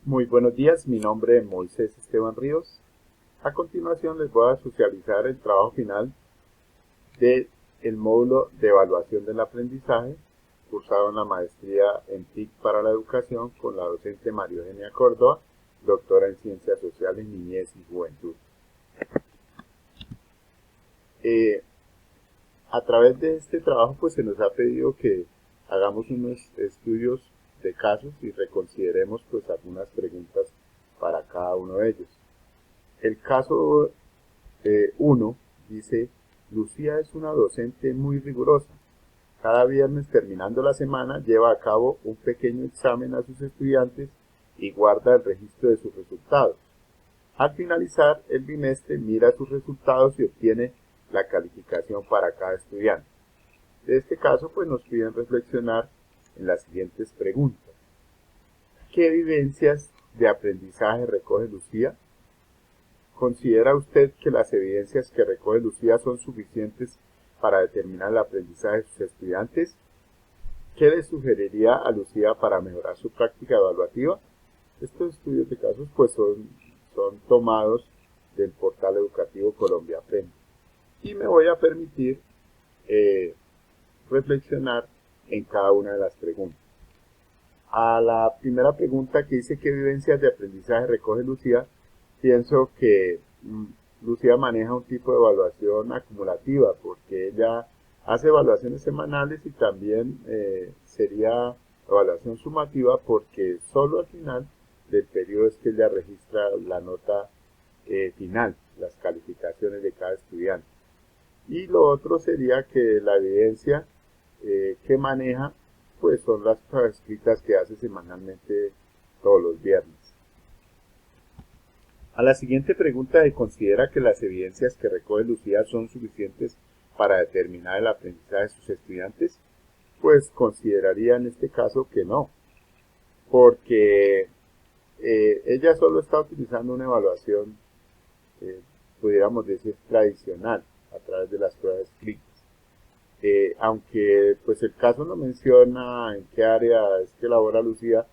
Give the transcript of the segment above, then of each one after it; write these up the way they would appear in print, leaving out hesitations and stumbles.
Muy buenos días, mi nombre es Moisés Esteban Ríos. A continuación les voy a socializar el trabajo final del módulo de evaluación del aprendizaje cursado en la maestría en TIC para la educación con la docente María Eugenia Córdoba, doctora en Ciencias Sociales, Niñez y Juventud. A través de este trabajo pues se nos ha pedido que hagamos unos estudios de casos y reconsideremos pues algunas preguntas para cada uno de ellos. El caso 1 dice: Lucía es una docente muy rigurosa. Cada viernes terminando la semana lleva a cabo un pequeño examen a sus estudiantes y guarda el registro de sus resultados. Al finalizar el bimestre mira sus resultados y obtiene la calificación para cada estudiante. De este caso pues nos piden reflexionar en las siguientes preguntas. ¿Qué vivencias de aprendizaje recoge Lucía? ¿Considera usted que las evidencias que recoge Lucía son suficientes para determinar el aprendizaje de sus estudiantes? ¿Qué le sugeriría a Lucía para mejorar su práctica evaluativa? Estos estudios de casos pues son tomados del portal educativo Colombia Aprende. Y me voy a permitir reflexionar en cada una de las preguntas. A la primera pregunta que dice ¿qué vivencias de aprendizaje recoge Lucía? Pienso que Lucía maneja un tipo de evaluación acumulativa porque ella hace evaluaciones semanales y también sería evaluación sumativa porque solo al final del periodo es que ella registra la nota final, las calificaciones de cada estudiante. Y lo otro sería que la evidencia que maneja pues son las pruebas escritas que hace semanalmente todos los viernes. A la siguiente pregunta de ¿considera que las evidencias que recoge Lucía son suficientes para determinar el aprendizaje de sus estudiantes? Pues consideraría en este caso que no, porque ella solo está utilizando una evaluación, pudiéramos decir, tradicional a través de las pruebas escritas. Aunque pues el caso no menciona en qué área es que elabora Lucía,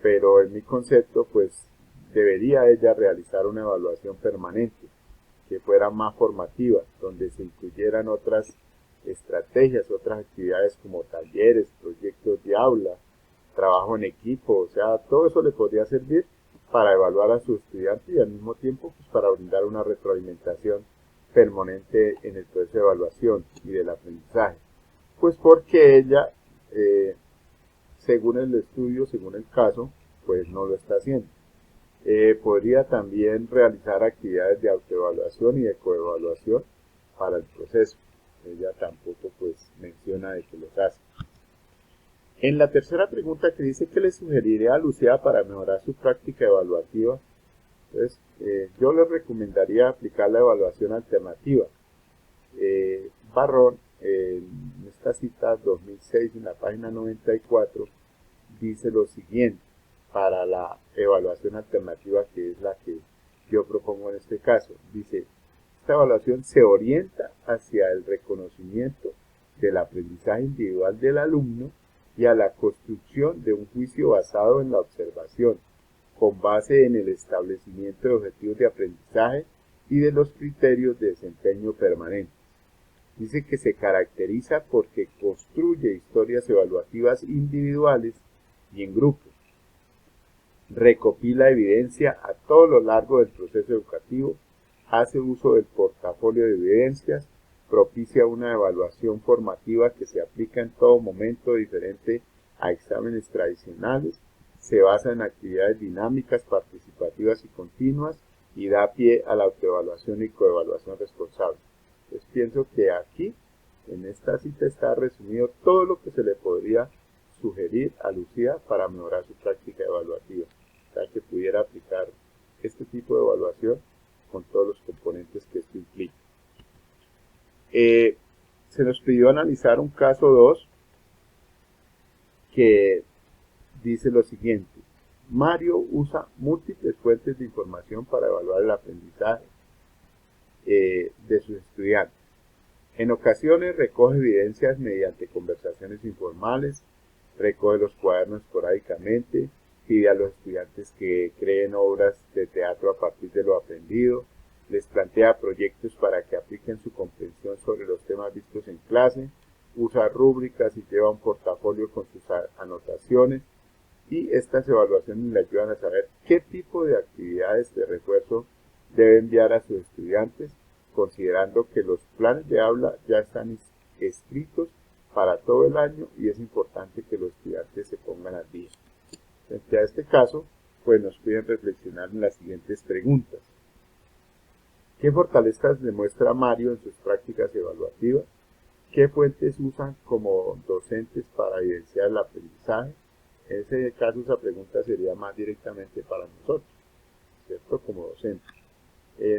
pero en mi concepto pues debería ella realizar una evaluación permanente que fuera más formativa, donde se incluyeran otras estrategias, otras actividades como talleres, proyectos de aula, trabajo en equipo, o sea, todo eso le podría servir para evaluar a su estudiante y al mismo tiempo pues, para brindar una retroalimentación permanente en el proceso de evaluación y del aprendizaje. Pues porque ella, según el estudio, según el caso, pues no lo está haciendo. Podría también realizar actividades de autoevaluación y de coevaluación para el proceso. Ella tampoco pues menciona de que los hace. En la tercera pregunta que dice ¿qué le sugeriría a Lucía para mejorar su práctica evaluativa? Entonces, yo le recomendaría aplicar la evaluación alternativa. Barrón, en esta cita 2006, en la página 94, dice lo siguiente para la evaluación alternativa, que es la que yo propongo en este caso. Dice, esta evaluación se orienta hacia el reconocimiento del aprendizaje individual del alumno y a la construcción de un juicio basado en la observación, con base en el establecimiento de objetivos de aprendizaje y de los criterios de desempeño permanente. Dice que se caracteriza porque construye historias evaluativas individuales y en grupos. Recopila evidencia a todo lo largo del proceso educativo, hace uso del portafolio de evidencias, propicia una evaluación formativa que se aplica en todo momento diferente a exámenes tradicionales, se basa en actividades dinámicas, participativas y continuas y da pie a la autoevaluación y coevaluación responsable. Entonces pienso que aquí, en esta cita, está resumido todo lo que se le podría sugerir a Lucía para mejorar su práctica evaluativa, o sea, que pudiera aplicar este tipo de evaluación con todos los componentes que esto implica. Se nos pidió analizar un caso 2 que dice lo siguiente: Mario usa múltiples fuentes de información para evaluar el aprendizaje de sus estudiantes. En ocasiones recoge evidencias mediante conversaciones informales, recoge los cuadernos esporádicamente, pide a los estudiantes que creen obras de teatro a partir de lo aprendido, les plantea proyectos para que apliquen su comprensión sobre los temas vistos en clase, usa rúbricas y lleva un portafolio con sus anotaciones, y estas evaluaciones le ayudan a saber qué tipo de actividades de refuerzo debe enviar a sus estudiantes, considerando que los planes de aula ya están escritos para todo el año y es importante que los estudiantes se pongan al día. Frente a este caso, pues nos pueden reflexionar en las siguientes preguntas. ¿Qué fortalezas demuestra Mario en sus prácticas evaluativas? ¿Qué fuentes usan como docentes para evidenciar el aprendizaje? En ese caso, esa pregunta sería más directamente para nosotros, ¿cierto? Como docentes.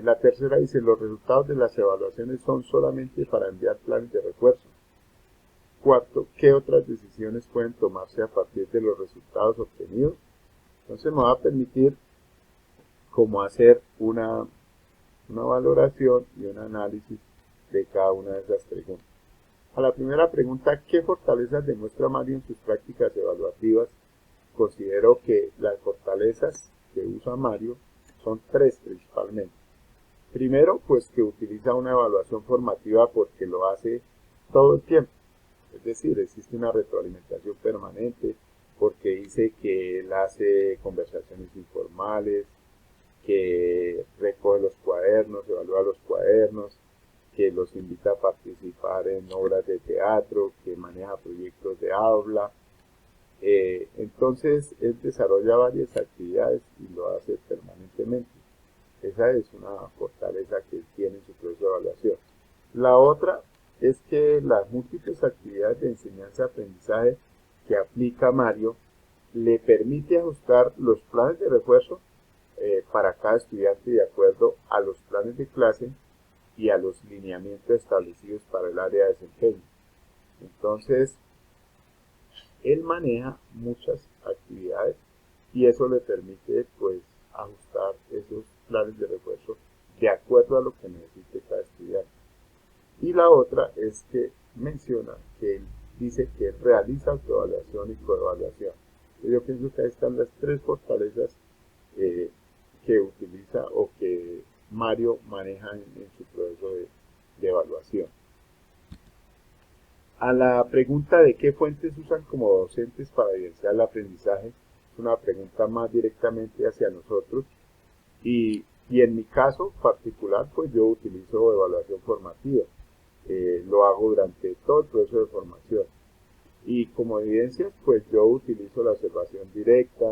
La tercera dice, los resultados de las evaluaciones son solamente para enviar planes de refuerzo. Cuarto, ¿qué otras decisiones pueden tomarse a partir de los resultados obtenidos? Entonces me va a permitir cómo hacer una valoración y un análisis de cada una de esas preguntas. A la primera pregunta, ¿qué fortalezas demuestra Mario en sus prácticas evaluativas? Considero que las fortalezas que usa Mario son tres principalmente. Primero, pues que utiliza una evaluación formativa porque lo hace todo el tiempo. Es decir, existe una retroalimentación permanente porque dice que él hace conversaciones informales, que recoge los cuadernos, evalúa los cuadernos, que los invita a participar en obras de teatro, que maneja proyectos de aula. Entonces, él desarrolla varias actividades y lo hace permanentemente. Esa es una fortaleza que él tiene en su proceso de evaluación. La otra es que las múltiples actividades de enseñanza-aprendizaje que aplica Mario le permite ajustar los planes de refuerzo para cada estudiante de acuerdo a los planes de clase y a los lineamientos establecidos para el área de desempeño. Entonces, él maneja muchas actividades y eso le permite pues ajustar esos planes de refuerzo de acuerdo a lo que necesite cada estudiante. Y la otra es que menciona que él dice que él realiza autoevaluación y coevaluación. Yo pienso que ahí están las tres fortalezas que utiliza o que Mario maneja en su proceso de evaluación. A la pregunta de qué fuentes usan como docentes para evidenciar el aprendizaje, es una pregunta más directamente hacia nosotros y en mi caso particular pues yo utilizo evaluación formativa, lo hago durante todo el proceso de formación y como evidencias pues yo utilizo la observación directa,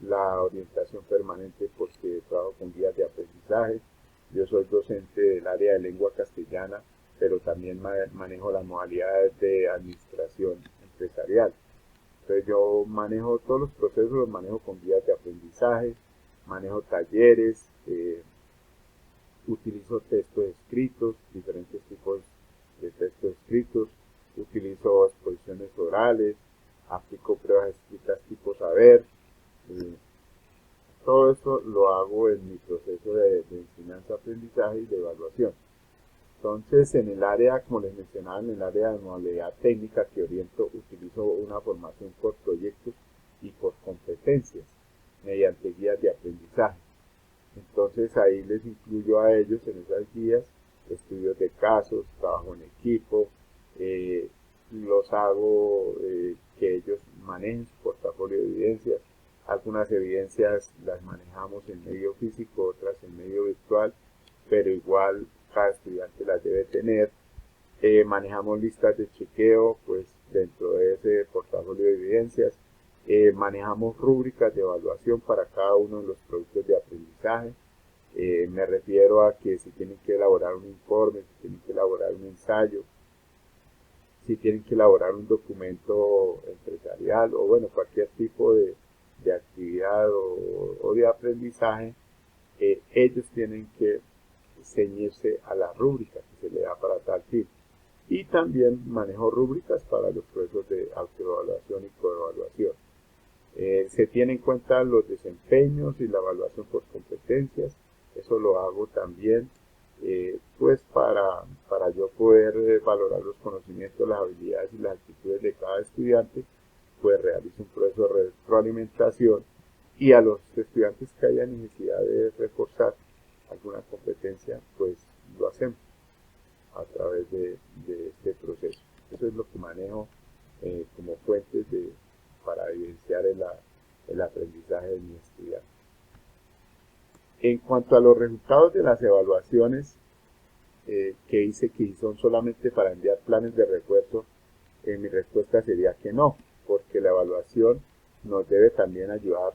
la orientación permanente porque trabajo con guías de aprendizaje. Yo soy docente del área de lengua castellana, pero también manejo las modalidades de administración empresarial. Entonces yo manejo todos los procesos, los manejo con guías de aprendizaje, manejo talleres, utilizo textos escritos, diferentes tipos de textos escritos, utilizo exposiciones orales, aplico pruebas escritas tipo saber. Todo eso lo hago en mi proceso de enseñanza-aprendizaje y de evaluación. Entonces, en el área, como les mencionaba, en el área de modalidad técnica que oriento, utilizo una formación por proyectos y por competencias mediante guías de aprendizaje. Entonces, ahí les incluyo a ellos en esas guías estudios de casos, trabajo en equipo, los hago que ellos manejen su portafolio de evidencias. Algunas evidencias las manejamos en medio físico, otras en medio virtual, pero igual cada estudiante las debe tener. Manejamos listas de chequeo pues dentro de ese portafolio de evidencias. Manejamos rúbricas de evaluación para cada uno de los productos de aprendizaje. Me refiero a que si tienen que elaborar un informe, si tienen que elaborar un ensayo, si tienen que elaborar un documento empresarial o bueno, cualquier tipo de actividad o de aprendizaje, ellos tienen que ceñirse a la rúbrica que se le da para tal fin. Y también manejo rúbricas para los procesos de autoevaluación y coevaluación. Se tienen en cuenta los desempeños y la evaluación por competencias. Eso lo hago también pues para yo poder valorar los conocimientos, las habilidades y las actitudes de cada estudiante, pues realizo un proceso de retroalimentación y a los estudiantes que haya necesidad de reforzar alguna competencia, pues lo hacemos a través de este proceso. Eso es lo que manejo como fuentes para evidenciar el aprendizaje de mi estudiante. En cuanto a los resultados de las evaluaciones que dice que son solamente para enviar planes de refuerzo, mi respuesta sería que no, porque la evaluación nos debe también ayudar,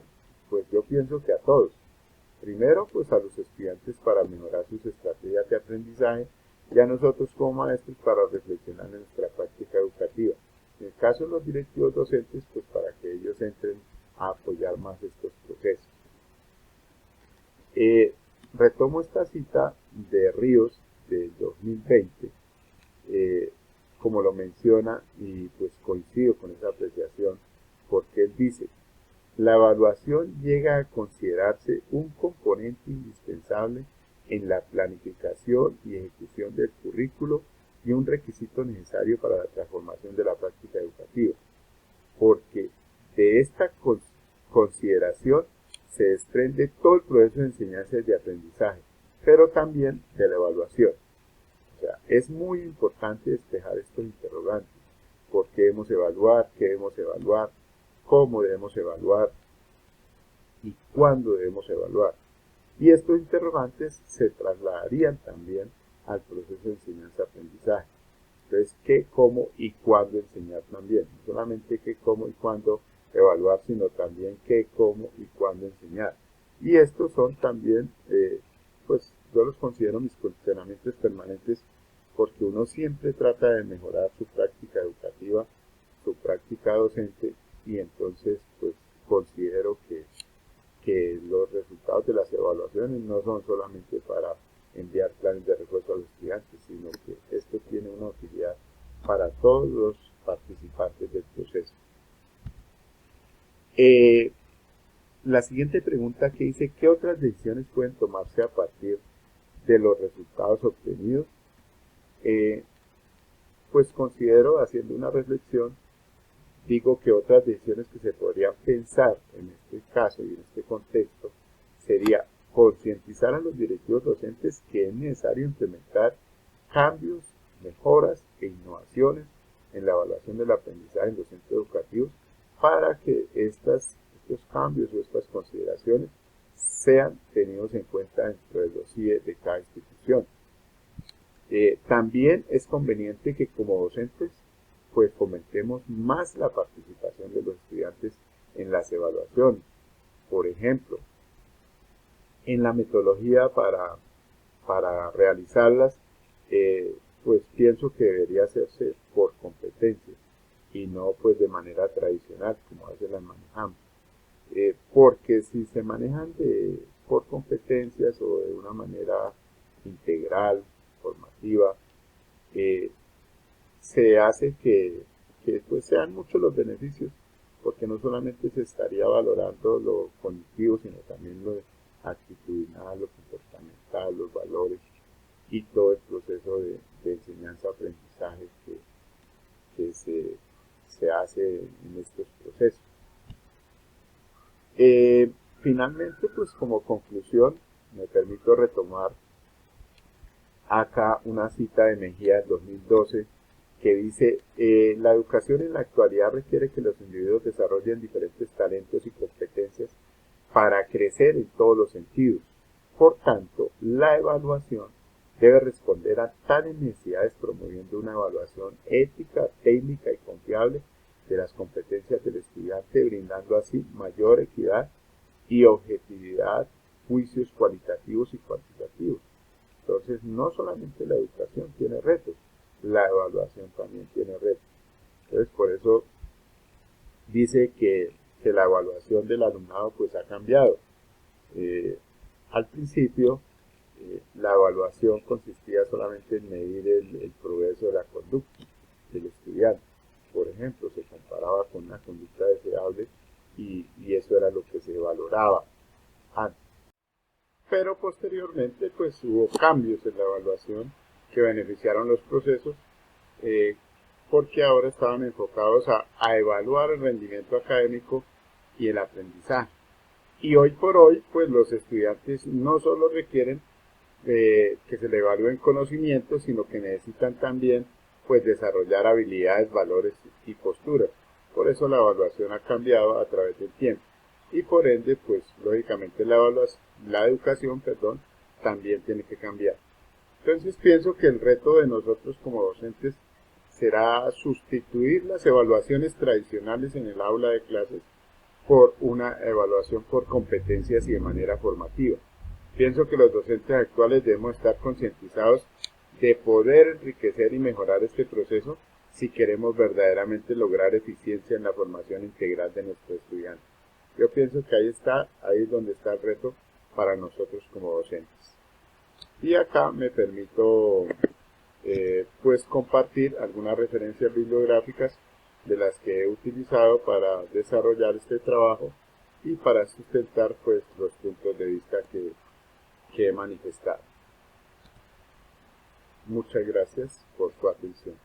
pues yo pienso que a todos. Primero, pues a los estudiantes para mejorar sus estrategias de aprendizaje y a nosotros como maestros para reflexionar en nuestra práctica educativa. En el caso de los directivos docentes, pues para que ellos entren a apoyar más estos procesos. Retomo esta cita de Ríos del 2020, como lo menciona, y pues coincido con esa apreciación, porque él dice: la evaluación llega a considerarse un componente indispensable en la planificación y ejecución del currículo y un requisito necesario para la transformación de la práctica educativa, porque de esta consideración se desprende todo el proceso de enseñanza y de aprendizaje, pero también de la evaluación. O sea, es muy importante despejar estos interrogantes. ¿Por qué debemos evaluar? ¿Qué debemos evaluar? ¿Cómo debemos evaluar? ¿Y cuándo debemos evaluar? Y estos interrogantes se trasladarían también al proceso de enseñanza-aprendizaje. Entonces, ¿qué, cómo y cuándo enseñar también? No solamente qué, cómo y cuándo evaluar, sino también qué, cómo y cuándo enseñar. Y estos son también, pues yo los considero mis cuestionamientos permanentes, porque uno siempre trata de mejorar su práctica educativa, su práctica docente, y entonces pues considero que los resultados de las evaluaciones no son solamente para enviar planes de refuerzo a los estudiantes, sino que esto tiene una utilidad para todos los participantes del proceso. La siguiente pregunta que dice: ¿qué otras decisiones pueden tomarse a partir de los resultados obtenidos? Pues considero, haciendo una reflexión, digo que otras decisiones que se podrían pensar en este caso y en este contexto sería concientizar a los directivos docentes que es necesario implementar cambios, mejoras e innovaciones en la evaluación del aprendizaje en los centros educativos para que estos cambios o estas consideraciones sean tenidos en cuenta dentro de los CIE de cada institución. También es conveniente que como docentes pues fomentemos más la participación de los estudiantes en las evaluaciones. Por ejemplo, en la metodología para realizarlas, pues pienso que debería hacerse por competencias y no pues de manera tradicional como a veces las manejamos. Porque si se manejan por competencias o de una manera integral, formativa, se hace que pues sean muchos los beneficios, porque no solamente se estaría valorando lo cognitivo, sino también lo actitudinal, lo comportamental, los valores y todo el proceso de enseñanza-aprendizaje que se hace en estos procesos. Finalmente, pues como conclusión, me permito retomar acá una cita de Mejía del 2012 que dice: la educación en la actualidad requiere que los individuos desarrollen diferentes talentos y competencias para crecer en todos los sentidos. Por tanto, la evaluación debe responder a tales necesidades promoviendo una evaluación ética, técnica y confiable de las competencias del estudiante, brindando así mayor equidad y objetividad, juicios cualitativos y cuantitativos. Entonces, no solamente la educación tiene retos, la evaluación también tiene retos. Entonces, por eso dice que la evaluación del alumnado pues ha cambiado. Al principio, la evaluación consistía solamente en medir el progreso de la conducta del estudiante. Por ejemplo, se comparaba con una conducta deseable y eso era lo que se valoraba antes. Pero posteriormente pues hubo cambios en la evaluación que beneficiaron los procesos, porque ahora estaban enfocados a evaluar el rendimiento académico y el aprendizaje. Y hoy por hoy, pues los estudiantes no solo requieren que se le evalúen conocimientos, sino que necesitan también pues desarrollar habilidades, valores y posturas. Por eso la evaluación ha cambiado a través del tiempo y por ende pues lógicamente la educación, perdón, también tiene que cambiar. Entonces pienso que el reto de nosotros como docentes será sustituir las evaluaciones tradicionales en el aula de clases por una evaluación por competencias y de manera formativa. Pienso que los docentes actuales debemos estar concientizados de poder enriquecer y mejorar este proceso si queremos verdaderamente lograr eficiencia en la formación integral de nuestros estudiantes. Yo pienso que ahí es donde está el reto para nosotros como docentes. Y acá me permito pues compartir algunas referencias bibliográficas de las que he utilizado para desarrollar este trabajo y para sustentar pues los puntos de vista que he manifestado. Muchas gracias por su atención.